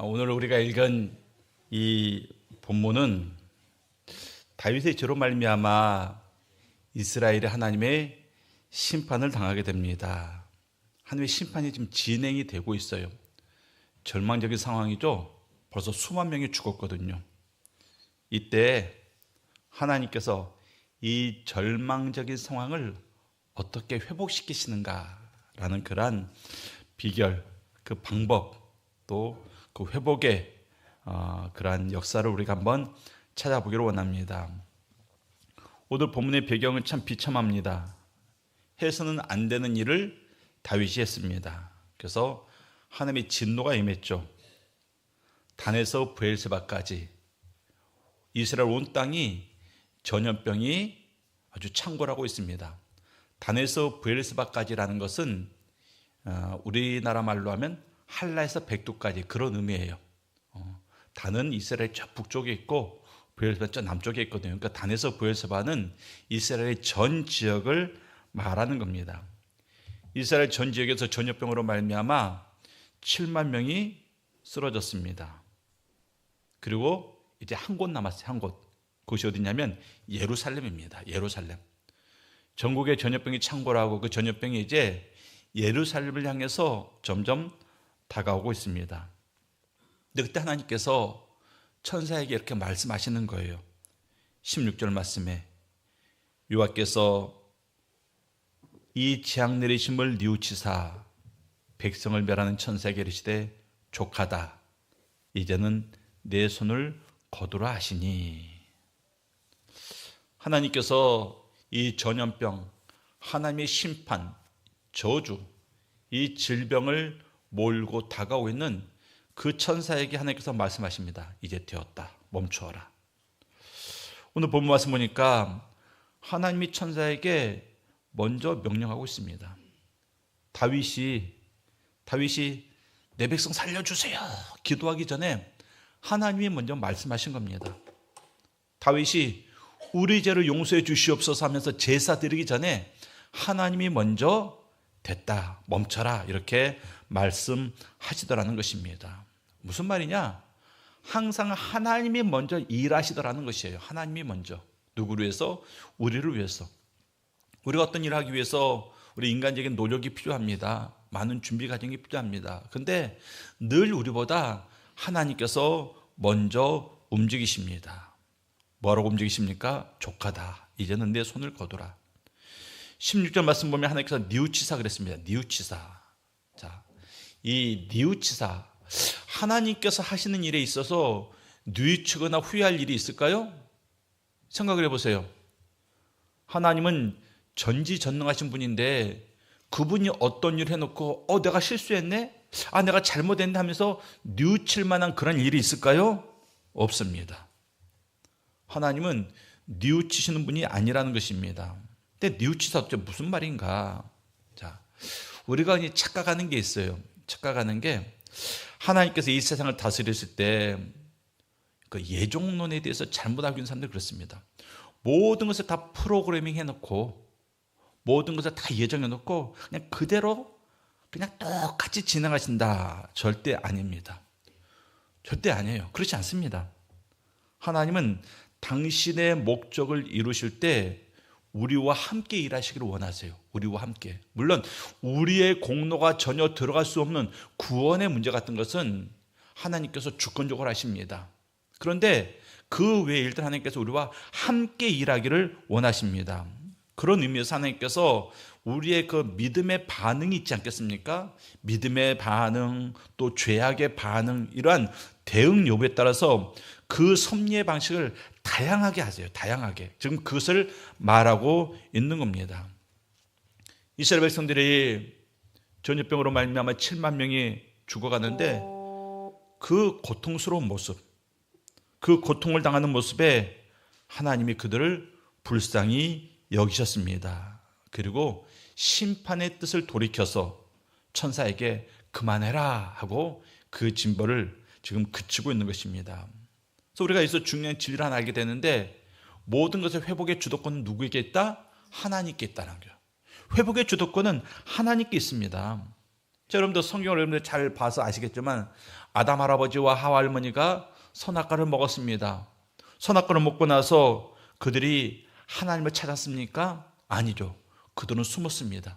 오늘 우리가 읽은 이 본문은 다윗의 죄로 말미암아 이스라엘이 하나님의 심판을 당하게 됩니다. 하나님의 심판이 지금 진행이 되고 있어요. 절망적인 상황이죠. 벌써 수만 명이 죽었거든요. 이때 하나님께서 이 절망적인 상황을 어떻게 회복시키시는가라는 그러한 비결, 그 방법, 또 그 회복의 그러한 역사를 우리가 한번 찾아보기를 원합니다. 오늘 본문의 배경은 참 비참합니다. 해서는 안 되는 일을 다윗이 했습니다. 그래서 하나님의 진노가 임했죠. 단에서 브엘세바까지 이스라엘 온 땅이 전염병이 아주 창궐하고 있습니다. 단에서 브엘세바까지라는 것은 우리나라 말로 하면 할라에서 백두까지 그런 의미예요. 단은 이스라엘 저 북쪽에 있고 브엘세바 저 남쪽에 있거든요. 그러니까 단에서 브엘세바는 이스라엘의 전 지역을 말하는 겁니다. 이스라엘 전 지역에서 전염병으로 말미암아 7만 명이 쓰러졌습니다. 그리고 이제 한 곳 남았어요. 한 곳. 그것이 어디냐면 예루살렘입니다. 예루살렘. 전국에 전염병이 창궐하고 그 전염병이 이제 예루살렘을 향해서 점점 다가오고 있습니다. 근데 그때 하나님께서 천사에게 이렇게 말씀하시는 거예요. 16절 말씀에 여호와께서 이 재앙 내리심을 뉘우치사 백성을 멸하는 천사에게 이르시되 족하다. 이제는 내 손을 거두라 하시니. 하나님께서 이 전염병, 하나님의 심판, 저주, 이 질병을 몰고 다가오고 있는 그 천사에게 하나님께서 말씀하십니다. 이제 되었다. 멈추어라. 오늘 본문 말씀 보니까 하나님이 천사에게 먼저 명령하고 있습니다. 다윗이 내 백성 살려주세요 기도하기 전에 하나님이 먼저 말씀하신 겁니다. 다윗이 우리 죄를 용서해 주시옵소서 하면서 제사 드리기 전에 하나님이 먼저 됐다, 멈춰라 이렇게 말씀하시더라는 것입니다. 무슨 말이냐? 항상 하나님이 먼저 일하시더라는 것이에요. 하나님이 먼저. 누구를 위해서? 우리를 위해서. 우리가 어떤 일을 하기 위해서 우리 인간적인 노력이 필요합니다. 많은 준비 과정이 필요합니다. 그런데 늘 우리보다 하나님께서 먼저 움직이십니다. 뭐라고 움직이십니까? 족하다. 이제는 내 손을 거두라. 16절 말씀 보면 하나님께서 뉘우치사 그랬습니다. 뉘우치사. 자, 이 뉘우치사, 하나님께서 하시는 일에 있어서 뉘우치거나 후회할 일이 있을까요? 생각을 해보세요. 하나님은 전지전능하신 분인데 그분이 어떤 일을 해놓고 내가 실수했네? 내가 잘못했네 하면서 뉘우칠 만한 그런 일이 있을까요? 없습니다. 하나님은 뉘우치시는 분이 아니라는 것입니다. 근데 뉘우치사 무슨 말인가? 자, 우리가 착각하는 게 있어요. 착각하는 게 하나님께서 이 세상을 다스렸을 때 그 예종론에 대해서 잘못 알고 있는 사람들이 그렇습니다. 모든 것을 다 프로그래밍 해놓고 모든 것을 다 예정해놓고 그냥 그대로 그냥 똑같이 진행하신다. 절대 아닙니다. 절대 아니에요. 그렇지 않습니다. 하나님은 당신의 목적을 이루실 때 우리와 함께 일하시기를 원하세요. 우리와 함께. 물론 우리의 공로가 전혀 들어갈 수 없는 구원의 문제 같은 것은 하나님께서 주권적으로 하십니다. 그런데 그 외의 일들 하나님께서 우리와 함께 일하기를 원하십니다. 그런 의미에서 하나님께서 우리의 그 믿음의 반응이 있지 않겠습니까? 믿음의 반응, 또 죄악의 반응, 이러한 대응 여부에 따라서 그 섭리의 방식을 다양하게 하세요. 다양하게. 지금 그것을 말하고 있는 겁니다. 이스라엘 백성들이 전염병으로 말미암아 7만 명이 죽어가는데 그 고통스러운 모습, 그 고통을 당하는 모습에 하나님이 그들을 불쌍히 여기셨습니다. 그리고 심판의 뜻을 돌이켜서 천사에게 그만해라 하고 그 징벌을 지금 그치고 있는 것입니다. 그래서 우리가 여기서 중요한 진리를 하나 알게 되는데 모든 것의 회복의 주도권은 누구에게 있다? 하나님께 있다는 거예요. 회복의 주도권은 하나님께 있습니다. 여러분들 성경을 여러분들 잘 봐서 아시겠지만 아담 할아버지와 하와 할머니가 선악과를 먹었습니다. 선악과를 먹고 나서 그들이 하나님을 찾았습니까? 아니죠. 그들은 숨었습니다.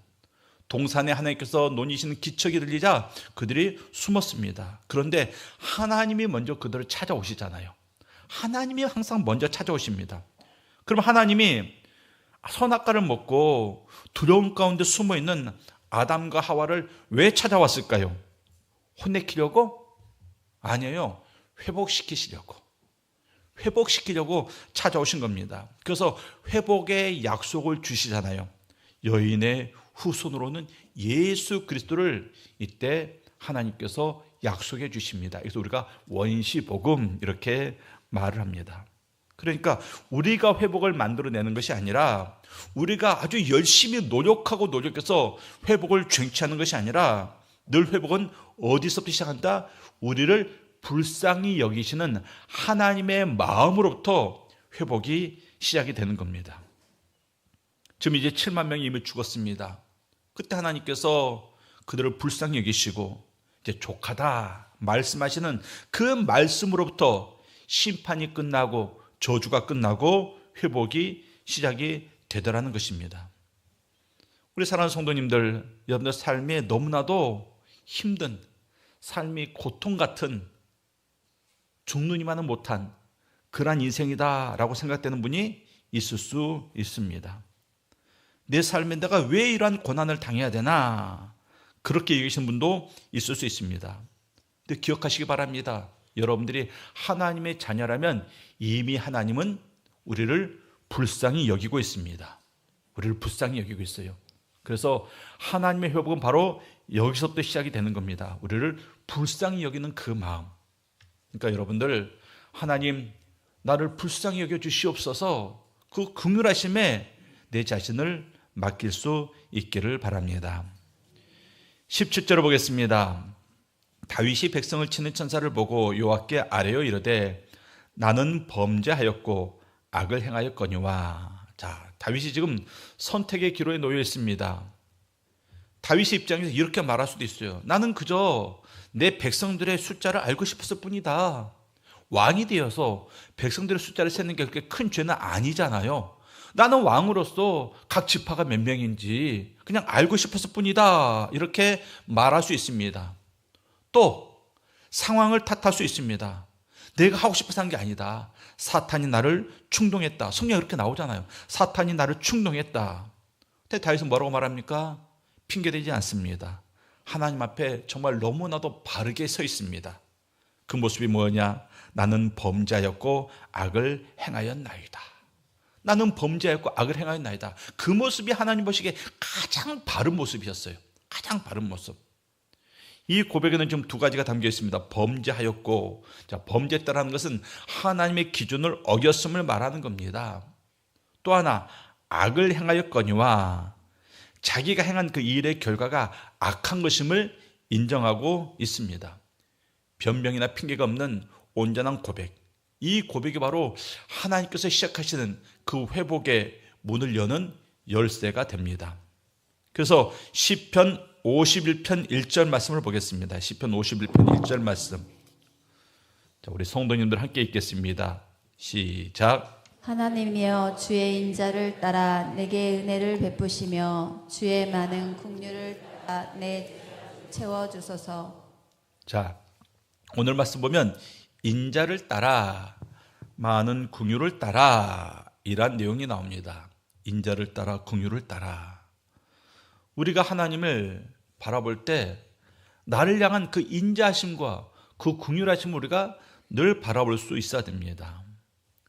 동산에 하나님께서 논이시는 기척이 들리자 그들이 숨었습니다. 그런데 하나님이 먼저 그들을 찾아오시잖아요. 하나님이 항상 먼저 찾아오십니다. 그럼 하나님이 선악과를 먹고 두려움 가운데 숨어있는 아담과 하와를 왜 찾아왔을까요? 혼내키려고? 아니에요. 회복시키려고 찾아오신 겁니다. 그래서 회복의 약속을 주시잖아요. 여인의 후손으로는 예수 그리스도를 이때 하나님께서 약속해 주십니다. 그래서 우리가 원시복음 이렇게 말을 합니다. 그러니까 우리가 회복을 만들어내는 것이 아니라 우리가 아주 열심히 노력해서 회복을 쟁취하는 것이 아니라 늘 회복은 어디서부터 시작한다? 우리를 불쌍히 여기시는 하나님의 마음으로부터 회복이 시작이 되는 겁니다. 지금 이제 7만 명이 이미 죽었습니다. 그때 하나님께서 그들을 불쌍히 여기시고 이제 족하다 말씀하시는 그 말씀으로부터 심판이 끝나고 저주가 끝나고 회복이 시작이 되더라는 것입니다. 우리 사랑하는 성도님들, 여러분들 삶에 너무나도 힘든 삶이 고통 같은 죽느니만은 못한 그러한 인생이다라고 생각되는 분이 있을 수 있습니다. 내 삶에 내가 왜 이러한 고난을 당해야 되나 그렇게 얘기하시는 분도 있을 수 있습니다. 근데 기억하시기 바랍니다. 여러분들이 하나님의 자녀라면 이미 하나님은 우리를 불쌍히 여기고 있습니다. 우리를 불쌍히 여기고 있어요. 그래서 하나님의 회복은 바로 여기서부터 시작이 되는 겁니다. 우리를 불쌍히 여기는 그 마음. 그러니까 여러분들, 하나님 나를 불쌍히 여겨 주시옵소서, 그 긍휼하심에 내 자신을 맡길 수 있기를 바랍니다. 17절을 보겠습니다. 다윗이 백성을 치는 천사를 보고 여호와께 아뢰어 이르되 나는 범죄하였고 악을 행하였거니와. 자, 다윗이 지금 선택의 기로에 놓여 있습니다. 다윗의 입장에서 이렇게 말할 수도 있어요. 나는 그저 내 백성들의 숫자를 알고 싶었을 뿐이다. 왕이 되어서 백성들의 숫자를 세는 게 그렇게 큰 죄는 아니잖아요. 나는 왕으로서 각 지파가 몇 명인지 그냥 알고 싶었을 뿐이다. 이렇게 말할 수 있습니다. 또 상황을 탓할 수 있습니다. 내가 하고 싶어서 한 게 아니다. 사탄이 나를 충동했다. 성경에 그렇게 나오잖아요. 사탄이 나를 충동했다. 근데 다윗은 뭐라고 말합니까? 핑계대지 않습니다. 하나님 앞에 정말 너무나도 바르게 서 있습니다. 그 모습이 뭐냐? 나는 범죄하였고 악을 행하였나이다. 나는 범죄하였고 악을 행하였나이다. 그 모습이 하나님 보시기에 가장 바른 모습이었어요. 가장 바른 모습. 이 고백에는 좀 두 가지가 담겨 있습니다. 범죄하였고, 자, 범죄했다라는 것은 하나님의 기준을 어겼음을 말하는 겁니다. 또 하나, 악을 행하였거니와, 자기가 행한 그 일의 결과가 악한 것임을 인정하고 있습니다. 변명이나 핑계가 없는 온전한 고백. 이 고백이 바로 하나님께서 시작하시는 그 회복의 문을 여는 열쇠가 됩니다. 그래서 시편 51편 1절 말씀을 보겠습니다. 시편 51편 1절 말씀. 자, 우리 성도님들 함께 읽겠습니다. 시작. 하나님이여 주의 인자를 따라 내게 은혜를 베푸시며 주의 많은 긍휼을 따라 내 채워주소서. 자, 오늘 말씀 보면 인자를 따라 많은 긍휼을 따라 이란 내용이 나옵니다. 인자를 따라 긍휼을 따라. 우리가 하나님을 바라볼 때 나를 향한 그 인자하심과 그 긍휼하심을 우리가 늘 바라볼 수 있어야 됩니다.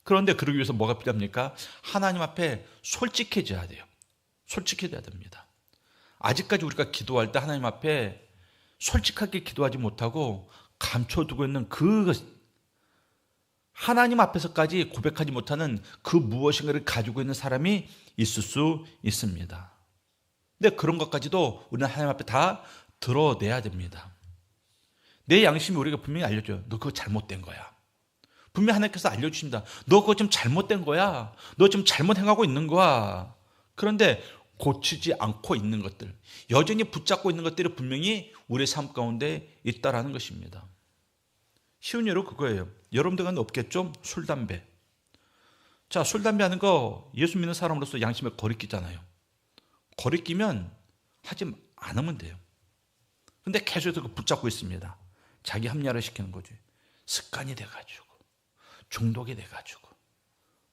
그런데 그러기 위해서 뭐가 필요합니까? 하나님 앞에 솔직해져야 돼요. 솔직해져야 됩니다. 아직까지 우리가 기도할 때 하나님 앞에 솔직하게 기도하지 못하고 감춰두고 있는 그 하나님 앞에서까지 고백하지 못하는 그 무엇인가를 가지고 있는 사람이 있을 수 있습니다. 근데 그런 것까지도 우리는 하나님 앞에 다 드러내야 됩니다. 내 양심이 우리가 분명히 알려줘요. 너 그거 잘못된 거야. 분명히 하나님께서 알려주십니다. 너 그거 좀 잘못된 거야. 너 좀 잘못 행하고 있는 거야. 그런데 고치지 않고 있는 것들, 여전히 붙잡고 있는 것들이 분명히 우리의 삶 가운데 있다라는 것입니다. 쉬운 예로 그거예요. 여러분들은 없겠죠? 술, 담배. 자, 술, 담배 하는 거 예수 믿는 사람으로서 양심에 거리끼잖아요. 거리끼면 하지 않으면 돼요. 근데 계속해서 붙잡고 있습니다. 자기 합리화를 시키는 거지. 습관이 돼가지고, 중독이 돼가지고.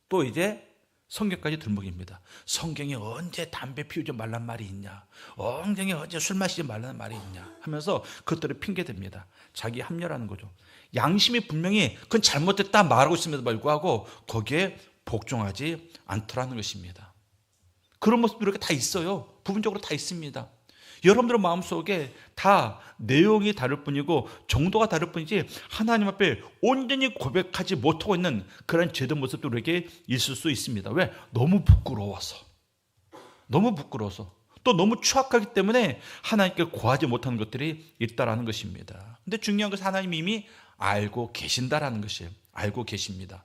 또 이제 성경까지 들먹입니다. 성경에 언제 담배 피우지 말란 말이 있냐, 성경에 언제 술 마시지 말라는 말이 있냐 하면서 그것들을 핑계댑니다. 자기 합리화라는 거죠. 양심이 분명히 그건 잘못됐다 말하고 있음에도 불구하고 거기에 복종하지 않더라는 것입니다. 그런 모습도 이렇게 다 있어요. 부분적으로 다 있습니다. 여러분들의 마음속에 다 내용이 다를 뿐이고 정도가 다를 뿐이지 하나님 앞에 온전히 고백하지 못하고 있는 그런 죄된 모습도 우리에게 있을 수 있습니다. 왜? 너무 부끄러워서. 또 너무 추악하기 때문에 하나님께 고하지 못하는 것들이 있다라는 것입니다. 근데 중요한 것은 하나님이 이미 알고 계신다라는 것이에요. 알고 계십니다.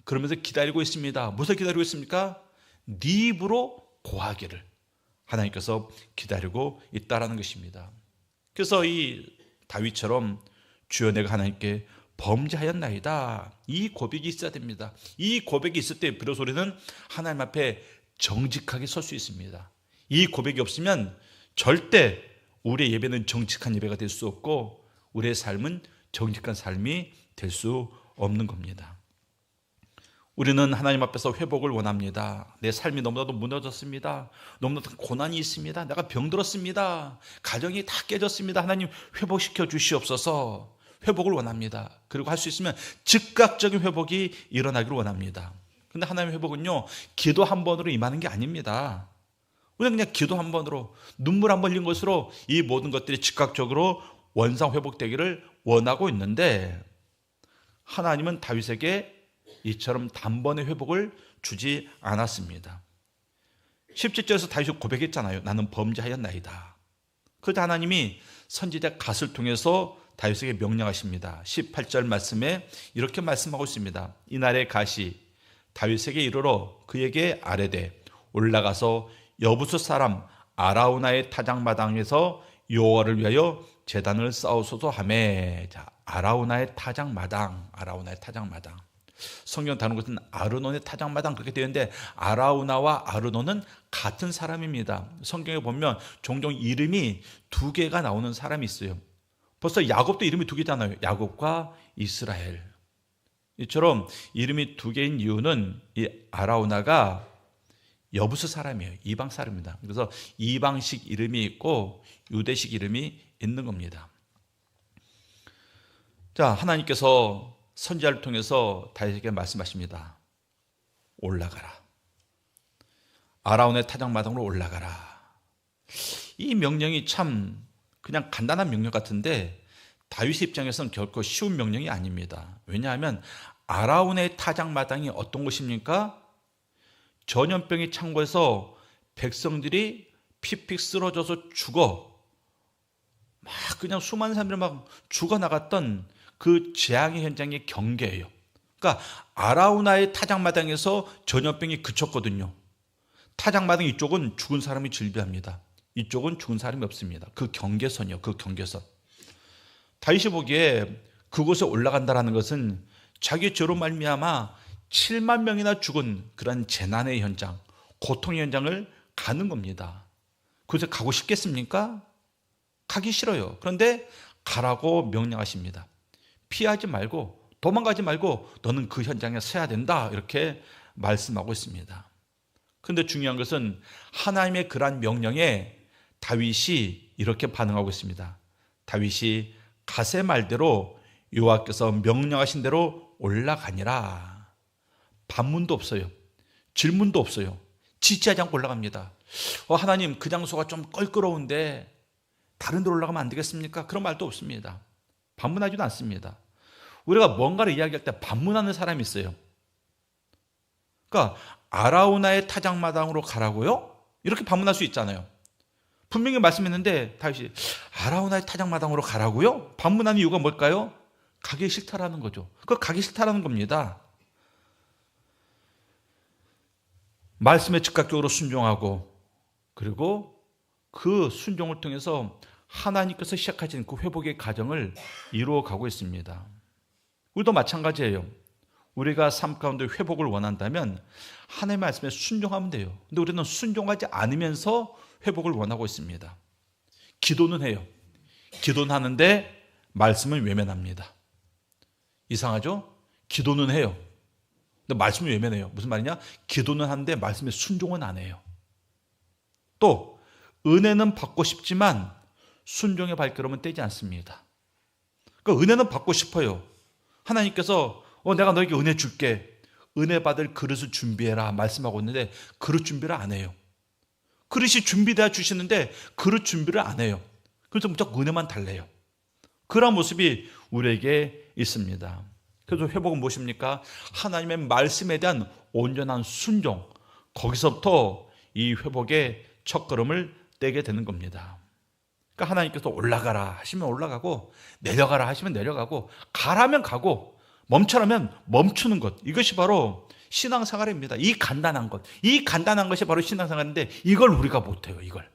그러면서 기다리고 있습니다. 무엇을 기다리고 있습니까? 네 입으로 고하기를 하나님께서 기다리고 있다라는 것입니다. 그래서 이 다윗처럼 주여 내가 하나님께 범죄하였나이다, 이 고백이 있어야 됩니다. 이 고백이 있을 때 비로소 우리는 하나님 앞에 정직하게 설 수 있습니다. 이 고백이 없으면 절대 우리의 예배는 정직한 예배가 될 수 없고 우리의 삶은 정직한 삶이 될 수 없는 겁니다. 우리는 하나님 앞에서 회복을 원합니다. 내 삶이 너무나도 무너졌습니다. 너무나도 고난이 있습니다. 내가 병들었습니다. 가정이 다 깨졌습니다. 하나님 회복시켜 주시옵소서. 회복을 원합니다. 그리고 할 수 있으면 즉각적인 회복이 일어나기를 원합니다. 그런데 하나님의 회복은요, 기도 한 번으로 임하는 게 아닙니다. 우리는 그냥 기도 한 번으로, 눈물 한 번 흘린 것으로 이 모든 것들이 즉각적으로 원상 회복되기를 원하고 있는데 하나님은 다윗에게 이처럼 단번에 회복을 주지 않았습니다. 17절에서 다윗이 고백했잖아요. 나는 범죄하였나이다. 그러자 하나님이 선지자 갓을 통해서 다윗에게 명령하십니다. 18절 말씀에 이렇게 말씀하고 있습니다. 이날의 갓이 다윗에게 이르러 그에게 아뢰되 올라가서 여부스 사람 아라우나의 타작마당에서 여호와를 위하여 제단을 쌓으소서 하매. 자, 아라우나의 타작마당. 성경 다루는 것은 아르논의 타작마당 그렇게 되는데 아라우나와 아르논은 같은 사람입니다. 성경에 보면 종종 이름이 두 개가 나오는 사람이 있어요. 벌써 야곱도 이름이 두 개잖아요. 야곱과 이스라엘. 이처럼 이름이 두 개인 이유는 이 아라우나가 여부스 사람이에요. 이방 사람입니다. 그래서 이방식 이름이 있고 유대식 이름이 있는 겁니다. 자, 하나님께서 선지자를 통해서 다윗에게 말씀하십니다. 올라가라. 아라운의 타작마당으로 올라가라. 이 명령이 참 그냥 간단한 명령 같은데 다윗의 입장에서는 결코 쉬운 명령이 아닙니다. 왜냐하면 아라운의 타작마당이 어떤 곳입니까? 전염병이 창궐해서 백성들이 피픽 쓰러져서 죽어 막 그냥 수많은 사람들이 막 죽어나갔던 그 재앙의 현장의 경계예요. 그러니까 아라우나의 타작마당에서 전염병이 그쳤거든요. 타작마당 이쪽은 죽은 사람이 즐비합니다. 이쪽은 죽은 사람이 없습니다. 그 경계선이요. 그 경계선. 다윗이 보기에 그곳에 올라간다는 것은 자기 죄로 말미암아 7만 명이나 죽은 그런 재난의 현장, 고통의 현장을 가는 겁니다. 그곳에 가고 싶겠습니까? 가기 싫어요. 그런데 가라고 명령하십니다. 피하지 말고 도망가지 말고 너는 그 현장에 서야 된다, 이렇게 말씀하고 있습니다. 그런데 중요한 것은 하나님의 그러한 명령에 다윗이 이렇게 반응하고 있습니다. 다윗이 갓의 말대로 여호와께서 명령하신 대로 올라가니라. 반문도 없어요. 질문도 없어요. 지체하지 않고 올라갑니다. 하나님, 그 장소가 좀 껄끄러운데 다른 데로 올라가면 안 되겠습니까? 그런 말도 없습니다. 반문하지도 않습니다. 우리가 뭔가를 이야기할 때 반문하는 사람이 있어요. 그러니까 아라우나의 타작마당으로 가라고요? 이렇게 반문할 수 있잖아요. 분명히 말씀했는데 다윗이 아라우나의 타작마당으로 가라고요? 반문하는 이유가 뭘까요? 가기 싫다라는 거죠. 그거 가기 싫다라는 겁니다. 말씀에 즉각적으로 순종하고 그리고 그 순종을 통해서 하나님께서 시작하신 그 회복의 과정을 이루어가고 있습니다. 우리도 마찬가지예요. 우리가 삶 가운데 회복을 원한다면 하나님의 말씀에 순종하면 돼요. 근데 우리는 순종하지 않으면서 회복을 원하고 있습니다. 기도는 해요. 기도는 하는데 말씀은 외면합니다. 이상하죠? 기도는 해요. 근데 말씀은 외면해요. 무슨 말이냐? 기도는 하는데 말씀에 순종은 안 해요. 또 은혜는 받고 싶지만 순종의 발걸음은 떼지 않습니다. 그러니까 은혜는 받고 싶어요. 하나님께서 내가 너에게 은혜 줄게. 은혜 받을 그릇을 준비해라 말씀하고 있는데 그릇 준비를 안 해요. 그릇이 준비되어 주시는데 그릇 준비를 안 해요. 그래서 무조건 은혜만 달래요. 그런 모습이 우리에게 있습니다. 그래서 회복은 무엇입니까? 하나님의 말씀에 대한 온전한 순종, 거기서부터 이 회복의 첫걸음을 떼게 되는 겁니다. 그러니까 하나님께서 올라가라 하시면 올라가고 내려가라 하시면 내려가고 가라면 가고 멈춰라면 멈추는 것, 이것이 바로 신앙생활입니다. 이 간단한 것이 바로 신앙생활인데 이걸 우리가 못해요. 이걸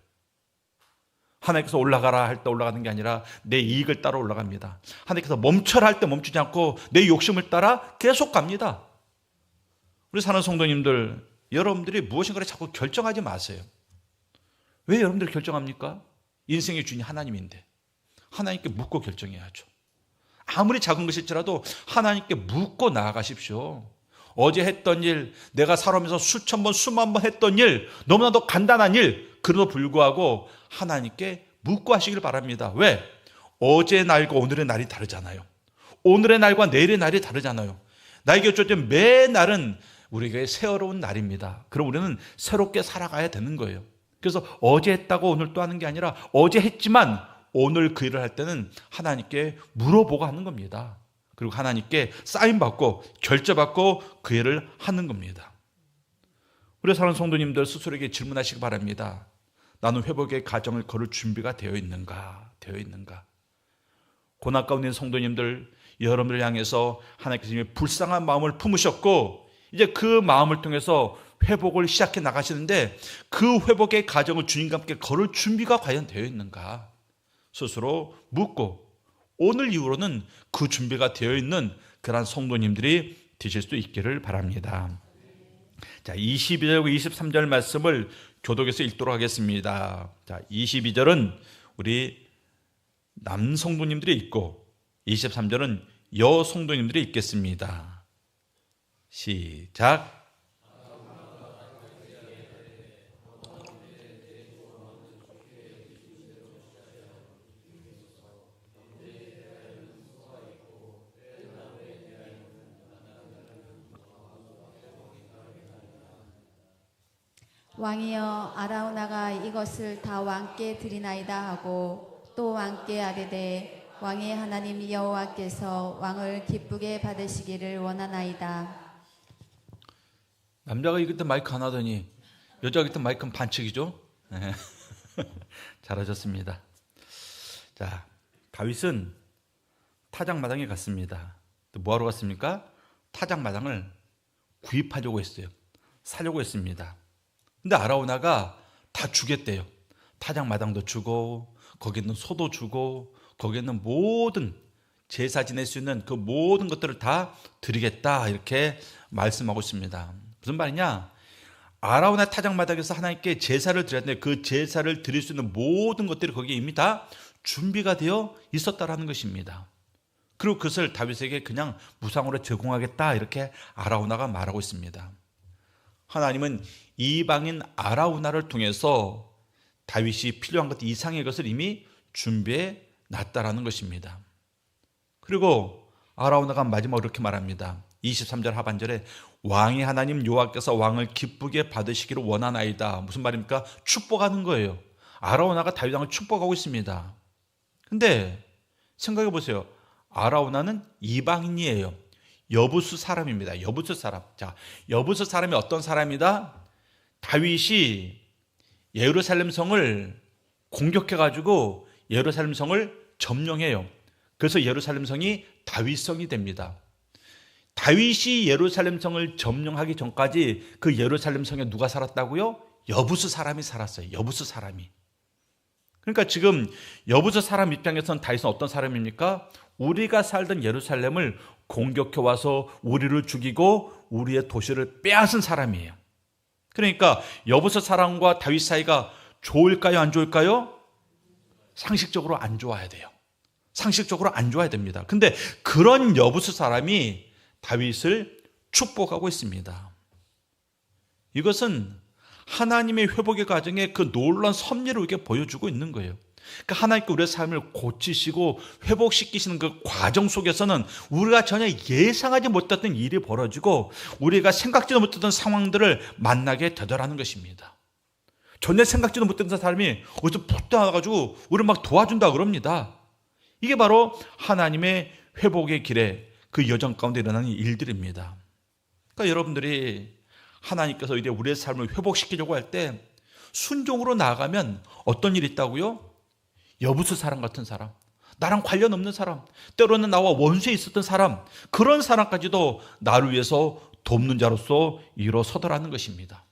하나님께서 올라가라 할 때 올라가는 게 아니라 내 이익을 따라 올라갑니다. 하나님께서 멈춰라 할 때 멈추지 않고 내 욕심을 따라 계속 갑니다. 우리 사는 성도님들, 여러분들이 무엇인가를 자꾸 결정하지 마세요. 왜 여러분들이 결정합니까? 인생의 주인이 하나님인데 하나님께 묻고 결정해야죠. 아무리 작은 것일지라도 하나님께 묻고 나아가십시오. 어제 했던 일, 내가 살아오면서 수천 번, 수만 번 했던 일, 너무나도 간단한 일, 그래도 불구하고 하나님께 묻고 하시길 바랍니다. 왜? 어제의 날과 오늘의 날이 다르잖아요. 오늘의 날과 내일의 날이 다르잖아요. 나에게 어쨌든 매날은 우리에게 새로운 날입니다. 그럼 우리는 새롭게 살아가야 되는 거예요. 그래서 어제 했다고 오늘 또 하는 게 아니라 어제 했지만 오늘 그 일을 할 때는 하나님께 물어보고 하는 겁니다. 그리고 하나님께 사인받고 결제받고 그 일을 하는 겁니다. 우리 사는 성도님들 스스로에게 질문하시기 바랍니다. 나는 회복의 과정을 걸을 준비가 되어 있는가? 고난 가운데 있는 성도님들, 여러분을 향해서 하나님께서 불쌍한 마음을 품으셨고 이제 그 마음을 통해서 회복을 시작해 나가시는데 그 회복의 과정을 주님과 함께 걸을 준비가 과연 되어 있는가? 스스로 묻고 오늘 이후로는 그 준비가 되어 있는 그런 성도님들이 되실 수 있기를 바랍니다. 자, 22절과 23절 말씀을 교독에서 읽도록 하겠습니다. 자, 22절은 우리 남성도님들이 읽고 23절은 여성도님들이 읽겠습니다. 시작. 왕이여, 아라우나가 이것을 다 왕께 드리나이다 하고 또 왕께 아뢰되 왕의 하나님 여호와께서 왕을 기쁘게 받으시기를 원하나이다. 남자가 이럴 때 마이크 안 하더니 여자가 이럴 때 마이크는 반칙이죠? 네. 잘하셨습니다. 자, 다윗은 타작마당에 갔습니다. 뭐하러 갔습니까? 타작마당을 구입하려고 했어요. 사려고 했습니다. 근데 아라우나가 다 주겠대요. 타작마당도 주고 거기 있는 소도 주고 거기 있는 모든 제사 지낼 수 있는 그 모든 것들을 다 드리겠다 이렇게 말씀하고 있습니다. 무슨 말이냐? 아라우나 타작마당에서 하나님께 제사를 드렸는데 그 제사를 드릴 수 있는 모든 것들이 거기에 이미 다 준비가 되어 있었다라는 것입니다. 그리고 그것을 다윗에게 그냥 무상으로 제공하겠다 이렇게 아라우나가 말하고 있습니다. 하나님은 이방인 아라우나를 통해서 다윗이 필요한 것 이상의 것을 이미 준비해 놨다라는 것입니다. 그리고 아라우나가 마지막으로 이렇게 말합니다. 23절 하반절에 왕의 하나님 여호와께서 왕을 기쁘게 받으시기를 원하나이다. 무슨 말입니까? 축복하는 거예요. 아라우나가 다윗 왕을 축복하고 있습니다. 근데 생각해 보세요. 아라우나는 이방인이에요. 여부수 사람입니다. 여부수 사람. 자, 여부수 사람이 어떤 사람이다? 다윗이 예루살렘 성을 공격해가지고 예루살렘 성을 점령해요. 그래서 예루살렘 성이 다윗성이 됩니다. 다윗이 예루살렘 성을 점령하기 전까지 그 예루살렘 성에 누가 살았다고요? 여부수 사람이 살았어요. 여부수 사람이. 그러니까 지금 여부수 사람 입장에서는 다윗은 어떤 사람입니까? 우리가 살던 예루살렘을 공격해 와서 우리를 죽이고 우리의 도시를 빼앗은 사람이에요. 그러니까 여부수 사람과 다윗 사이가 좋을까요? 안 좋을까요? 상식적으로 안 좋아야 돼요. 상식적으로 안 좋아야 됩니다. 근데 그런 여부수 사람이 다윗을 축복하고 있습니다. 이것은 하나님의 회복의 과정에 그 놀라운 섭리를 우리에게 보여주고 있는 거예요. 그러니까 하나님께 우리의 삶을 고치시고 회복시키시는 그 과정 속에서는 우리가 전혀 예상하지 못했던 일이 벌어지고 우리가 생각지도 못했던 상황들을 만나게 되더라는 것입니다. 전혀 생각지도 못했던 사람이 어디서 푹 나와가지고 우리를 막 도와준다 그럽니다. 이게 바로 하나님의 회복의 길에 그 여정 가운데 일어나는 일들입니다. 그러니까 여러분들이 하나님께서 이제 우리의 삶을 회복시키려고 할 때 순종으로 나아가면 어떤 일이 있다고요? 여부수 사람 같은 사람, 나랑 관련 없는 사람, 때로는 나와 원수에 있었던 사람, 그런 사람까지도 나를 위해서 돕는 자로서 일어서더라는 것입니다.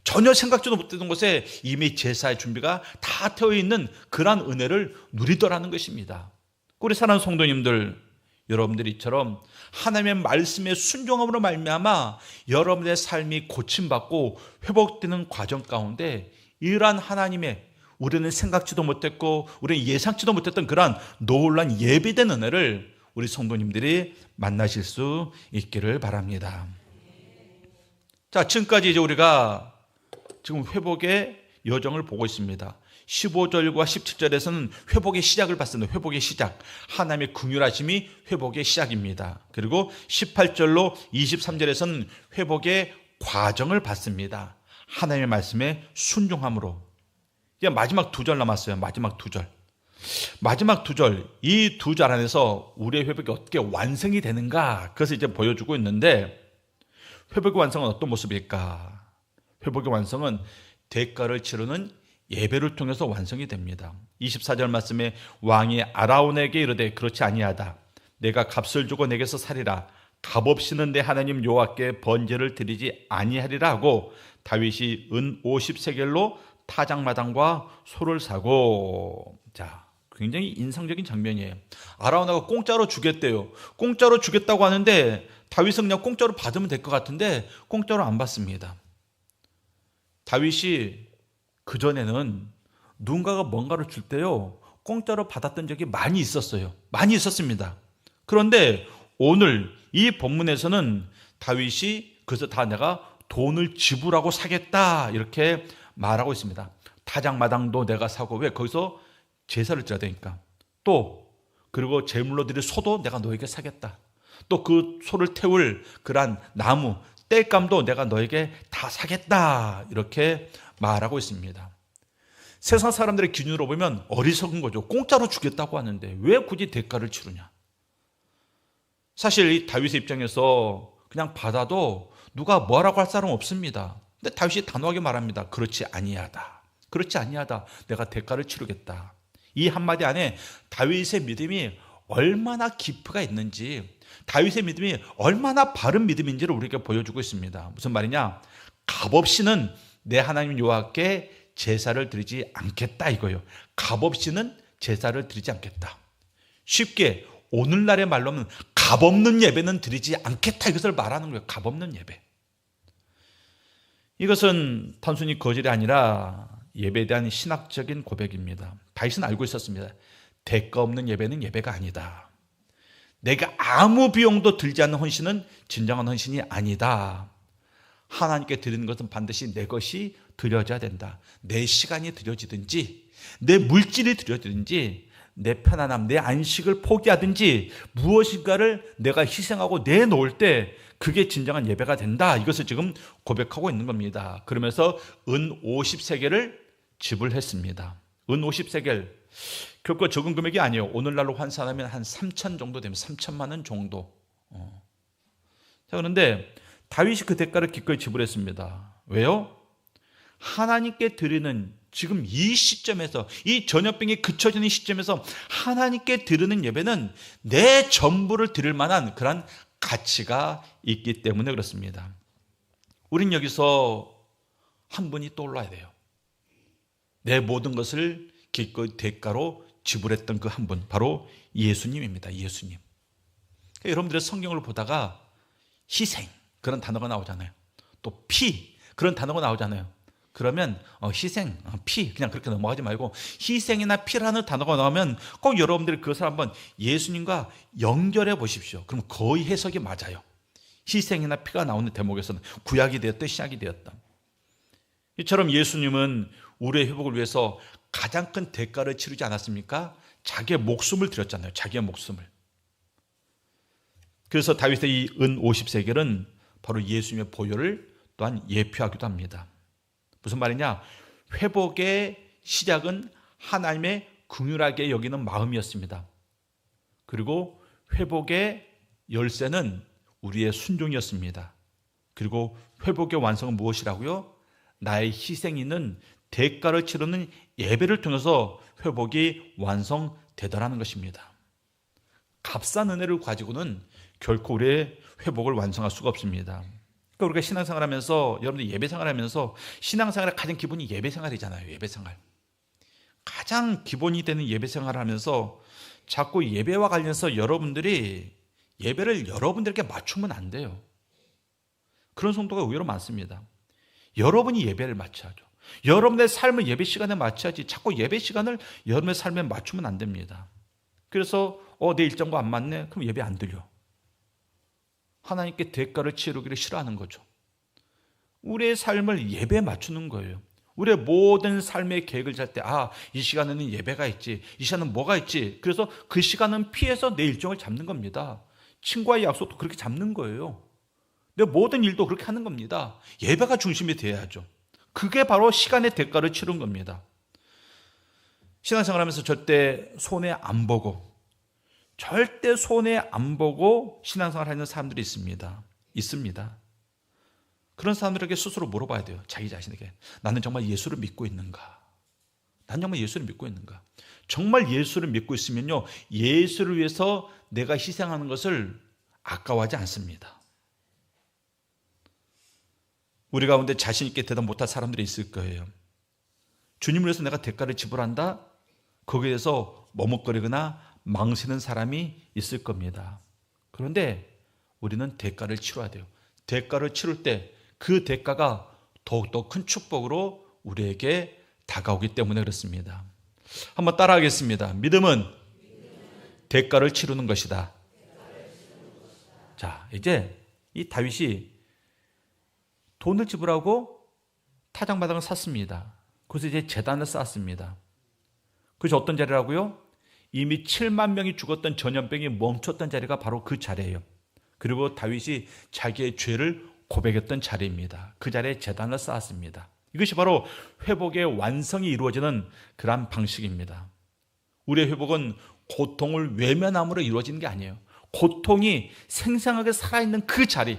전혀 생각지도 못했던 곳에 이미 제사의 준비가 다 되어 있는 그러한 은혜를 누리더라는 것입니다. 우리 사랑하는 성도님들, 여러분들이 이처럼 하나님의 말씀에 순종함으로 말미암아 여러분의 삶이 고침받고 회복되는 과정 가운데 이러한 하나님의 우리는 생각지도 못했고 우리는 예상치도 못했던 그러한 놀라운 예비된 은혜를 우리 성도님들이 만나실 수 있기를 바랍니다. 자, 지금까지 이제 우리가 지금 회복의 여정을 보고 있습니다. 15절과 17절에서는 회복의 시작을 봤습니다. 회복의 시작. 하나님의 긍휼하심이 회복의 시작입니다. 그리고 18절로 23절에서는 회복의 과정을 봤습니다. 하나님의 말씀에 순종함으로. 이제 마지막 두 절 남았어요. 마지막 두 절. 마지막 두 절. 이 두 절 안에서 우리의 회복이 어떻게 완성이 되는가? 그것을 이제 보여주고 있는데 회복의 완성은 어떤 모습일까? 회복의 완성은 대가를 치르는 예배를 통해서 완성이 됩니다. 24절 말씀에 왕이 아라온에게 이르되 그렇지 아니하다. 내가 값을 주고 내게서 살리라. 값없이는 내 하나님 여호와께 번제를 드리지 아니하리라 하고 다윗이 은 50세겔로 타작마당과 소를 사고. 자, 굉장히 인상적인 장면이에요. 아라온아가 공짜로 주겠대요. 공짜로 주겠다고 하는데 다윗은 그냥 공짜로 받으면 될 것 같은데 공짜로 안 받습니다. 다윗이 그전에는 누군가가 뭔가를 줄 때요 공짜로 받았던 적이 많이 있었어요. 많이 있었습니다. 그런데 오늘 이 본문에서는 다윗이 그래서 다 내가 돈을 지불하고 사겠다 이렇게 말하고 있습니다. 타작마당도 내가 사고, 왜? 거기서 제사를 드려야 되니까. 또 그리고 제물로 드릴 소도 내가 너에게 사겠다. 또 그 소를 태울 그러한 나무 땔감도 내가 너에게 다 사겠다 이렇게 말하고 있습니다. 세상 사람들의 기준으로 보면 어리석은 거죠. 공짜로 주겠다고 하는데 왜 굳이 대가를 치르냐. 사실 이 다윗의 입장에서 그냥 받아도 누가 뭐라고 할 사람 없습니다. 근데 다윗이 단호하게 말합니다. 그렇지 아니하다. 그렇지 아니하다. 내가 대가를 치르겠다. 이 한마디 안에 다윗의 믿음이 얼마나 깊이가 있는지, 다윗의 믿음이 얼마나 바른 믿음인지를 우리에게 보여주고 있습니다. 무슨 말이냐? 값없이는 내 하나님 여호와께 제사를 드리지 않겠다 이거예요. 값없이는 제사를 드리지 않겠다. 쉽게 오늘날의 말로는 값없는 예배는 드리지 않겠다 이것을 말하는 거예요. 값없는 예배. 이것은 단순히 거절이 아니라 예배에 대한 신학적인 고백입니다. 다윗은 알고 있었습니다. 대가 없는 예배는 예배가 아니다. 내가 아무 비용도 들지 않는 헌신은 진정한 헌신이 아니다. 하나님께 드리는 것은 반드시 내 것이 드려져야 된다. 내 시간이 드려지든지 내 물질이 드려지든지 내 편안함, 내 안식을 포기하든지 무엇인가를 내가 희생하고 내놓을 때 그게 진정한 예배가 된다. 이것을 지금 고백하고 있는 겁니다. 그러면서 은 50세겔을 지불했습니다. 은 50세겔. 결코 적은 금액이 아니에요. 오늘날로 환산하면 한 3천 정도 되면 3천만 원 정도. 자, 그런데 다윗이 그 대가를 기꺼이 지불했습니다. 왜요? 하나님께 드리는 지금 이 시점에서, 이 전염병이 그쳐지는 시점에서 하나님께 드리는 예배는 내 전부를 드릴 만한 그런 가치가 있기 때문에 그렇습니다. 우린 여기서 한 분이 떠올라야 돼요. 내 모든 것을 기꺼이 대가로 지불했던 그 한 분, 바로 예수님입니다. 예수님. 그러니까 여러분들의 성경을 보다가 희생, 그런 단어가 나오잖아요. 또 피, 그런 단어가 나오잖아요. 그러면 희생, 피 그냥 그렇게 넘어가지 말고 희생이나 피라는 단어가 나오면 꼭 여러분들이 그것을 한번 예수님과 연결해 보십시오. 그럼 거의 해석이 맞아요. 희생이나 피가 나오는 대목에서는 구약이 되었든 신약이 되었든. 이처럼 예수님은 우리의 회복을 위해서 가장 큰 대가를 치르지 않았습니까? 자기의 목숨을 드렸잖아요. 자기의 목숨을. 그래서 다윗의 이 은 50세겔은 바로 예수님의 보혈을 또한 예표하기도 합니다. 무슨 말이냐? 회복의 시작은 하나님의 긍휼하게 여기는 마음이었습니다. 그리고 회복의 열쇠는 우리의 순종이었습니다. 그리고 회복의 완성은 무엇이라고요? 나의 희생이 있는 대가를 치르는 예배를 통해서 회복이 완성되더라는 것입니다. 값싼 은혜를 가지고는 결코 우리의 회복을 완성할 수가 없습니다. 그러니까 우리가 신앙생활 하면서, 여러분들 예배생활 하면서 신앙생활의 가장 기본이 예배생활이잖아요. 예배생활. 가장 기본이 되는 예배생활을 하면서 자꾸 예배와 관련해서 여러분들이 예배를 여러분들에게 맞추면 안 돼요. 그런 성도가 의외로 많습니다. 여러분이 예배를 맞춰야죠. 여러분의 삶을 예배 시간에 맞춰야지 자꾸 예배 시간을 여러분의 삶에 맞추면 안 됩니다. 그래서 내 일정과 안 맞네? 그럼 예배 안 드려. 하나님께 대가를 치르기를 싫어하는 거죠. 우리의 삶을 예배에 맞추는 거예요. 우리의 모든 삶의 계획을 짤 때, 이 시간에는 예배가 있지, 이 시간은 뭐가 있지. 그래서 그 시간은 피해서 내 일정을 잡는 겁니다. 친구와의 약속도 그렇게 잡는 거예요. 내 모든 일도 그렇게 하는 겁니다. 예배가 중심이 돼야죠. 그게 바로 시간의 대가를 치른 겁니다. 신앙생활하면서 절대 손해 안 보고, 절대 손해 안 보고 신앙생활 하는 사람들이 있습니다. 그런 사람들에게 스스로 물어봐야 돼요. 자기 자신에게. 나는 정말 예수를 믿고 있는가? 난 정말 예수를 믿고 있는가? 정말 예수를 믿고 있으면요, 예수를 위해서 내가 희생하는 것을 아까워하지 않습니다. 우리 가운데 자신 있게 대답 못할 사람들이 있을 거예요. 주님을 위해서 내가 대가를 지불한다? 거기에 대해서 머뭇거리거나 망치는 사람이 있을 겁니다. 그런데 우리는 대가를 치러야 돼요. 대가를 치를 때 그 대가가 더욱더 큰 축복으로 우리에게 다가오기 때문에 그렇습니다. 한번 따라하겠습니다. 믿음은 대가를 치르는 것이다. 자, 이제 이 다윗이 돈을 지불하고 타작마당을 샀습니다. 그래서 이제 제단을 쌓았습니다. 그래서 어떤 자리라고요? 이미 7만 명이 죽었던 전염병이 멈췄던 자리가 바로 그 자리예요. 그리고 다윗이 자기의 죄를 고백했던 자리입니다. 그 자리에 제단을 쌓았습니다. 이것이 바로 회복의 완성이 이루어지는 그러한 방식입니다. 우리의 회복은 고통을 외면함으로 이루어지는 게 아니에요. 고통이 생생하게 살아있는 그 자리,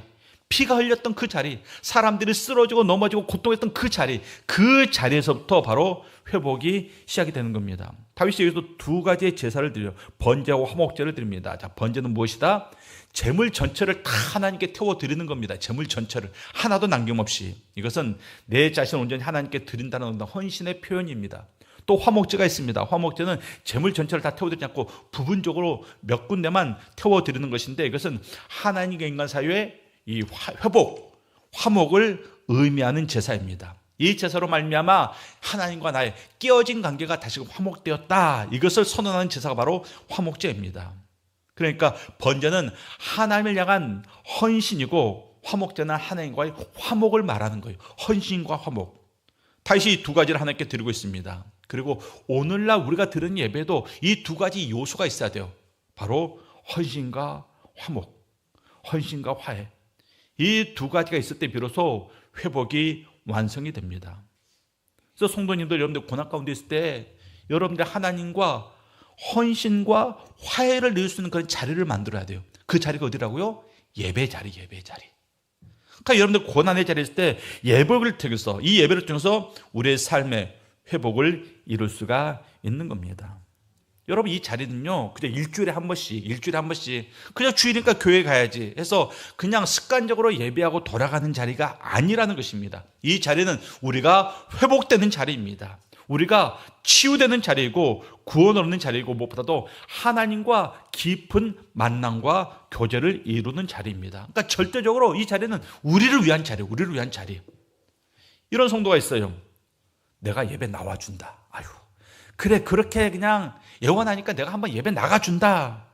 피가 흘렸던 그 자리, 사람들이 쓰러지고 넘어지고 고통했던 그 자리에서부터 바로 회복이 시작이 되는 겁니다. 다윗이 여기서 두 가지의 제사를 드려요. 번제하고 화목제를 드립니다. 자, 번제는 무엇이다? 재물 전체를 다 하나님께 태워드리는 겁니다. 재물 전체를 하나도 남김없이. 이것은 내 자신을 온전히 하나님께 드린다는 헌신의 표현입니다. 또 화목제가 있습니다. 화목제는 재물 전체를 다 태워드리지 않고 부분적으로 몇 군데만 태워드리는 것인데, 이것은 하나님과 인간 사이의 이 회복, 화목을 의미하는 제사입니다. 이 제사로 말미암아 하나님과 나의 깨어진 관계가 다시금 화목되었다. 이것을 선언하는 제사가 바로 화목제입니다. 그러니까 번제는 하나님을 향한 헌신이고, 화목제는 하나님과의 화목을 말하는 거예요. 헌신과 화목. 다시 두 가지를 하나님께 드리고 있습니다. 그리고 오늘날 우리가 드리는 예배도 이 두 가지 요소가 있어야 돼요. 바로 헌신과 화목, 헌신과 화해. 이 두 가지가 있을 때 비로소 회복이 완성이 됩니다. 그래서 성도님들, 여러분들 고난 가운데 있을 때 여러분들 하나님과 헌신과 화해를 이룰 수 있는 그런 자리를 만들어야 돼요. 그 자리가 어디라고요? 예배 자리. 그러니까 여러분들 고난의 자리에 있을 때 예배를 통해서, 이 예배를 통해서 우리의 삶의 회복을 이룰 수가 있는 겁니다. 여러분 이 자리는요 그냥 일주일에 한 번씩 그냥 주일이니까 교회 가야지 해서 그냥 습관적으로 예배하고 돌아가는 자리가 아니라는 것입니다. 이 자리는 우리가 회복되는 자리입니다. 우리가 치유되는 자리이고 구원 얻는 자리이고 무엇보다도 하나님과 깊은 만남과 교제를 이루는 자리입니다. 그러니까 절대적으로 이 자리는 우리를 위한 자리. 이런 성도가 있어요. 내가 예배 나와준다. 아유, 그래 그렇게 그냥 예원하니까 내가 한번 예배 나가준다.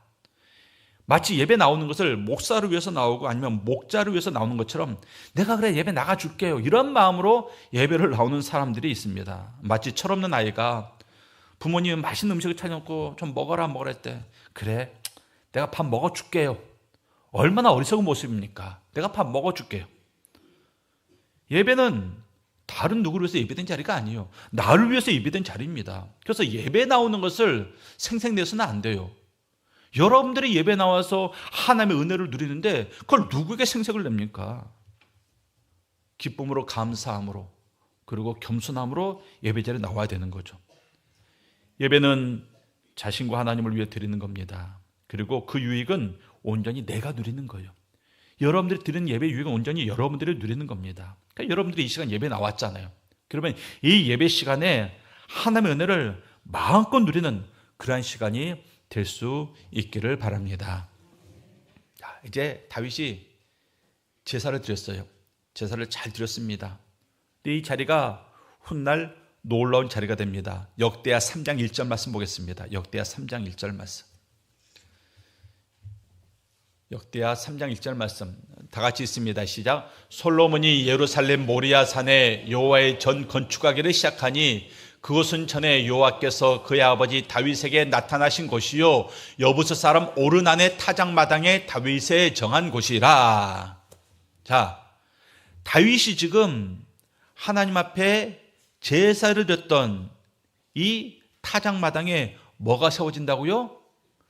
마치 예배 나오는 것을 목사를 위해서 나오고 아니면 목자를 위해서 나오는 것처럼 내가 그래 예배 나가줄게요. 이런 마음으로 예배를 나오는 사람들이 있습니다. 마치 철없는 아이가 부모님이 맛있는 음식을 차려놓고 좀 먹어라 했대. 그래 내가 밥 먹어줄게요. 얼마나 어리석은 모습입니까? 내가 밥 먹어줄게요. 예배는 다른 누구를 위해서 예배된 자리가 아니에요. 나를 위해서 예배된 자리입니다. 그래서 예배 나오는 것을 생색내서는 안 돼요. 여러분들이 예배 나와서 하나님의 은혜를 누리는데 그걸 누구에게 생색을 냅니까? 기쁨으로 감사함으로 그리고 겸손함으로 예배 자리에 나와야 되는 거죠. 예배는 자신과 하나님을 위해 드리는 겁니다. 그리고 그 유익은 온전히 내가 누리는 거예요. 여러분들이 드리는 예배 유익은 온전히 여러분들이 누리는 겁니다. 그러니까 여러분들이 이 시간 예배 나왔잖아요. 그러면 이 예배 시간에 하나님의 은혜를 마음껏 누리는 그러한 시간이 될 수 있기를 바랍니다. 자, 이제 다윗이 제사를 드렸어요. 제사를 잘 드렸습니다. 근데 이 자리가 훗날 놀라운 자리가 됩니다. 역대하 3장 1절 말씀 보겠습니다. 역대하 3장 1절 말씀. 역대하 3장 1절 말씀 다 같이 있습니다. 시작. 솔로몬이 예루살렘 모리아 산에 여호와의 전 건축하기를 시작하니 그곳은 전에 여호와께서 그의 아버지 다윗에게 나타나신 곳이요 여부스 사람 오르난의 타작마당에 다윗에 정한 곳이라. 자, 다윗이 지금 하나님 앞에 제사를 드렸던 이 타작마당에 뭐가 세워진다고요?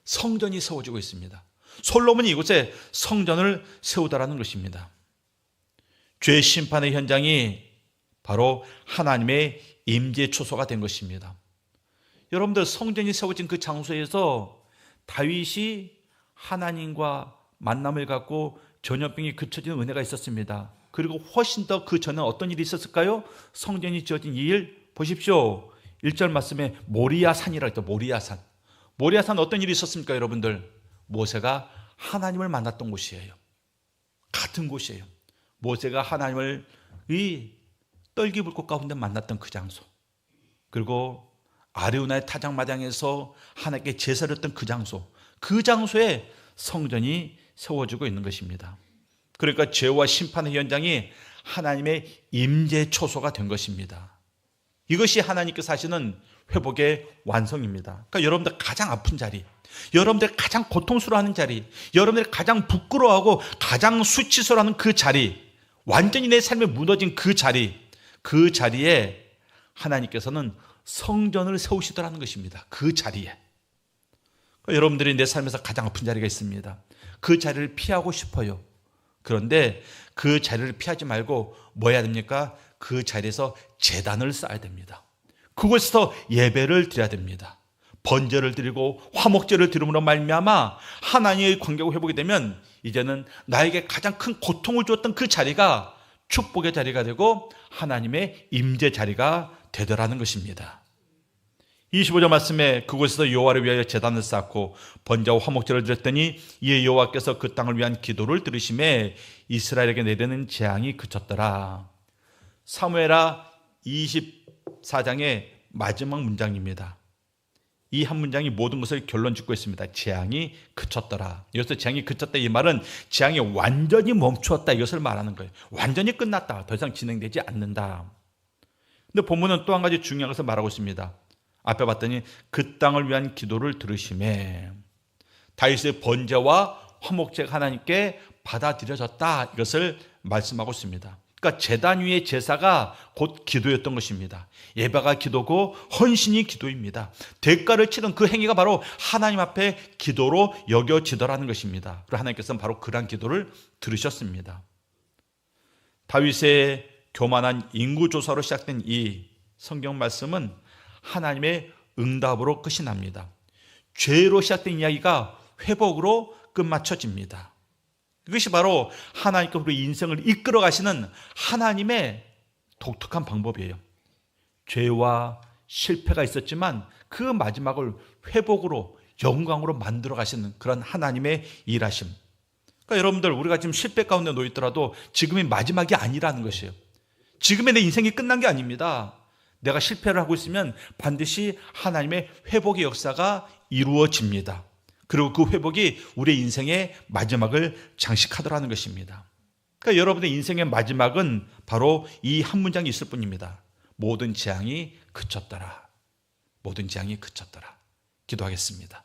성전이 세워지고 있습니다. 솔로몬이 이곳에 성전을 세우다라는 것입니다. 죄 심판의 현장이 바로 하나님의 임재 초소가 된 것입니다. 여러분들 성전이 세워진 그 장소에서 다윗이 하나님과 만남을 갖고 전염병이 그쳐지는 은혜가 있었습니다. 그리고 훨씬 더 그 전에 어떤 일이 있었을까요? 성전이 지어진 이 일 보십시오. 1절 말씀에 모리아산이라고 했죠. 모리아산. 모리아산 어떤 일이 있었습니까 여러분들? 모세가 하나님을 만났던 곳이에요. 같은 곳이에요. 모세가 하나님을 이 떨기불꽃 가운데 만났던 그 장소, 그리고 아르우나의 타작마당에서 하나님께 제사를 했던 그 장소, 그 장소에 성전이 세워지고 있는 것입니다. 그러니까 죄와 심판의 현장이 하나님의 임재 초소가 된 것입니다. 이것이 하나님께서 하시는 회복의 완성입니다. 그러니까 여러분들 가장 아픈 자리, 여러분들 가장 고통스러워하는 자리, 여러분들 가장 부끄러워하고 가장 수치스러워하는 그 자리, 완전히 내 삶에 무너진 그 자리에 하나님께서는 성전을 세우시더라는 것입니다. 그 자리에. 그러니까 여러분들이 내 삶에서 가장 아픈 자리가 있습니다. 그 자리를 피하고 싶어요. 그런데 그 자리를 피하지 말고 뭐 해야 됩니까? 그 자리에서 제단을 쌓아야 됩니다. 그곳에서 예배를 드려야 됩니다. 번제를 드리고 화목제를 드림으로 말미암아 하나님의 관계가 회복이 되면 이제는 나에게 가장 큰 고통을 주었던 그 자리가 축복의 자리가 되고 하나님의 임재 자리가 되더라는 것입니다. 25절 말씀에 그곳에서 여호와를 위하여 제단을 쌓고 번제와 화목제를 드렸더니 이에 여호와께서 그 땅을 위한 기도를 들으심에 이스라엘에게 내리는 재앙이 그쳤더라. 사무엘하 24장의 마지막 문장입니다. 이 한 문장이 모든 것을 결론 짓고 있습니다. 재앙이 그쳤더라. 여기서 재앙이 그쳤다 이 말은 재앙이 완전히 멈추었다 이것을 말하는 거예요. 완전히 끝났다. 더 이상 진행되지 않는다. 근데 본문은 또 한 가지 중요한 것을 말하고 있습니다. 앞에 봤더니 그 땅을 위한 기도를 들으심에 다윗의 번제와 화목제가 하나님께 받아들여졌다 이것을 말씀하고 있습니다. 그러니까 제단 위의 제사가 곧 기도였던 것입니다. 예배가 기도고 헌신이 기도입니다. 대가를 치른 그 행위가 바로 하나님 앞에 기도로 여겨지더라는 것입니다. 그리고 하나님께서는 바로 그러한 기도를 들으셨습니다. 다윗의 교만한 인구조사로 시작된 이 성경 말씀은 하나님의 응답으로 끝이 납니다. 죄로 시작된 이야기가 회복으로 끝마쳐집니다. 이것이 바로 하나님께서 우리 인생을 이끌어 가시는 하나님의 독특한 방법이에요. 죄와 실패가 있었지만 그 마지막을 회복으로 영광으로 만들어 가시는 그런 하나님의 일하심. 그러니까 여러분들, 우리가 지금 실패 가운데 놓여 있더라도 지금이 마지막이 아니라는 것이에요. 지금의 내 인생이 끝난 게 아닙니다. 내가 실패를 하고 있으면 반드시 하나님의 회복의 역사가 이루어집니다. 그리고 그 회복이 우리의 인생의 마지막을 장식하더라는 것입니다. 그러니까 여러분의 인생의 마지막은 바로 이 한 문장이 있을 뿐입니다. 모든 재앙이 그쳤더라. 모든 재앙이 그쳤더라. 기도하겠습니다.